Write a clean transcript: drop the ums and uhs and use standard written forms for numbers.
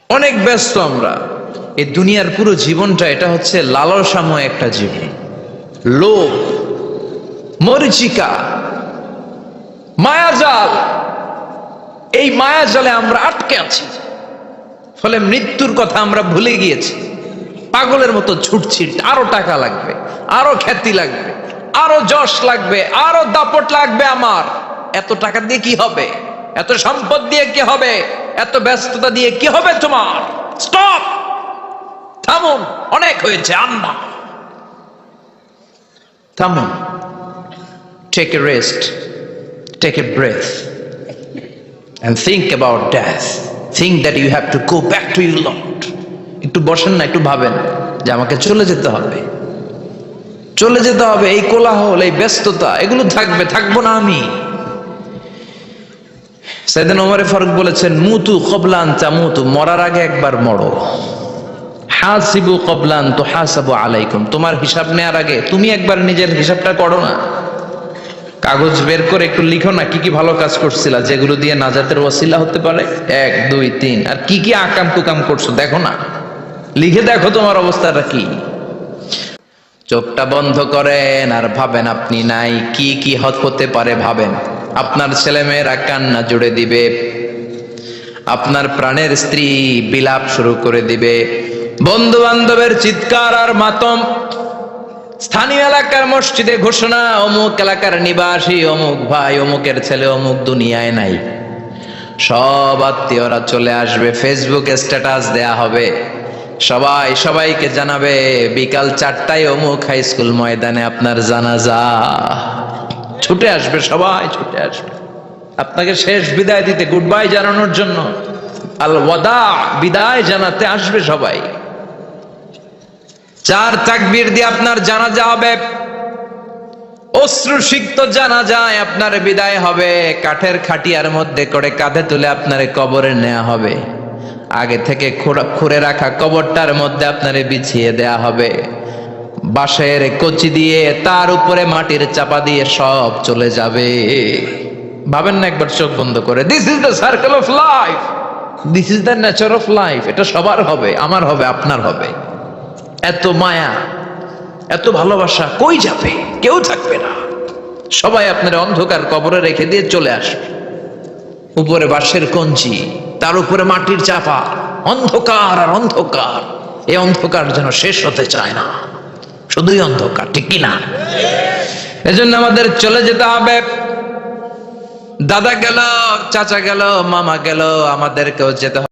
অনেক ব্যস্ত আমরা। এই দুনিয়ার পুরো জীবনটা এটা হচ্ছে লালসাময় একটা জীবন। লোভ, মরিচিকা, মায়াজাল, এই মায়াজালে আমরা আটকে আছি। ফলে মৃত্যুর কথা আমরা ভুলে গিয়েছি। পাগলের মতো ছুটছি, আরো টাকা লাগবে, আরো খ্যাতি লাগবে, আরো যশ লাগবে, আরো দাপট লাগবে। আমার এত টাকা দিয়ে কি হবে? এত সম্পদ দিয়ে কি হবে? এত ব্যস্ততা দিয়ে কি হবে তোমার? স্টপ, থামুন, অনেক হয়েছে, আন্না, থামুন। Take a rest, take a breath and think about death. Think that you have to go back to your Lord. একটু বসেন না, একটু ভাবেন যে আমাকে চলে যেতে হবে, চলে যেতে হবে। এই কোলাহল, এই ব্যস্ততা, এগুলো থাকবে, থাকবো না আমি। সাইয়েদনা ওমর ফারুক বলেছেন, মুতু ক্বাবলা আন তামুতু, মরার আগে একবার মরো। হাসিবু ক্বাবলা আন তুহাসাবু আলাইকুম, তোমার হিসাব নেওয়ার আগে তুমি একবার নিজের হিসাবটা করো না। কাগজ বের করে একটু লিখো না কি কি ভালো কাজ করছিলা, যেগুলো দিয়ে নাজাতের ওয়াসিলা হতে পারে। 1 2 3, আর কি কি আকাম কুকাম করছো দেখো না, লিখে দেখো তোমার অবস্থাটা কি। চোখটা বন্ধ করেন আর ভাবেন আপনি নাই, কি কি হতে পারে ভাবেন। আপনার ছেলেমেয়েরা কান্না জুড়ে দিবে, আপনার প্রাণের স্ত্রী বিলাপ শুরু করে দিবে, বন্ধু বান্ধবের চিৎকার আর মাতম, স্থানীয় এলাকার মসজিদে ঘোষণা, অমুক এলাকার নিবাসী অমুক ভাই, অমুকের ছেলে অমুক দুনিয়ায় নাই। সব আত্মীয়রা চলে আসবে, ফেসবুকে স্ট্যাটাস দেয়া হবে, সবাই সবাইকে জানাবে বিকাল 4টায় অমুক হাই স্কুল ময়দানে আপনার জানাজা। ছুটে আসবে, সবাই ছুটে আসবে আপনাকে শেষ বিদায় দিতে, গুড বাই জানানোর জন্য, আল ওয়াদা, বিদায় জানাতে আসবে সবাই। 4 তাকবীর দিয়ে আপনার জানাজা হবে, অশ্রুসিক্ত জানাজায় আপনার বিদায় হবে। কাঠের খাটিয়ার মধ্যে করে কাঁধে তুলে আপনার কবরে নেওয়া হবে। আগে থেকে খুঁড়ে রাখা কবরটার মধ্যে আপনারে বিছিয়ে দেয়া হবে। বাঁশের কচি দিয়ে তার উপরে মাটির চাপা দিয়ে সব চলে যাবে। ভাবেন না একবার চোখ বন্ধ করে, this is the circle of life, this is the nature of life. এটা সবার হবে, আমার হবে, আপনার হবে। এত মায়া, এত ভালোবাসা কই যাবে? কেউ থাকবে না, সবাই আপনার অন্ধকার কবরে রেখে দিয়ে চলে আসবে। উপরে বাঁশের কঞ্চি, তার উপরে মাটির চাপা, অন্ধকার আর অন্ধকার। এই অন্ধকার যেন শেষ হতে চায় না, শুধুই অন্ধকার, ঠিক কিনা? এজন্য আমাদের চলে যেতে হবে। দাদা গেল, চাচা গেল, মামা গেল, আমাদেরকেও যেতে হবে।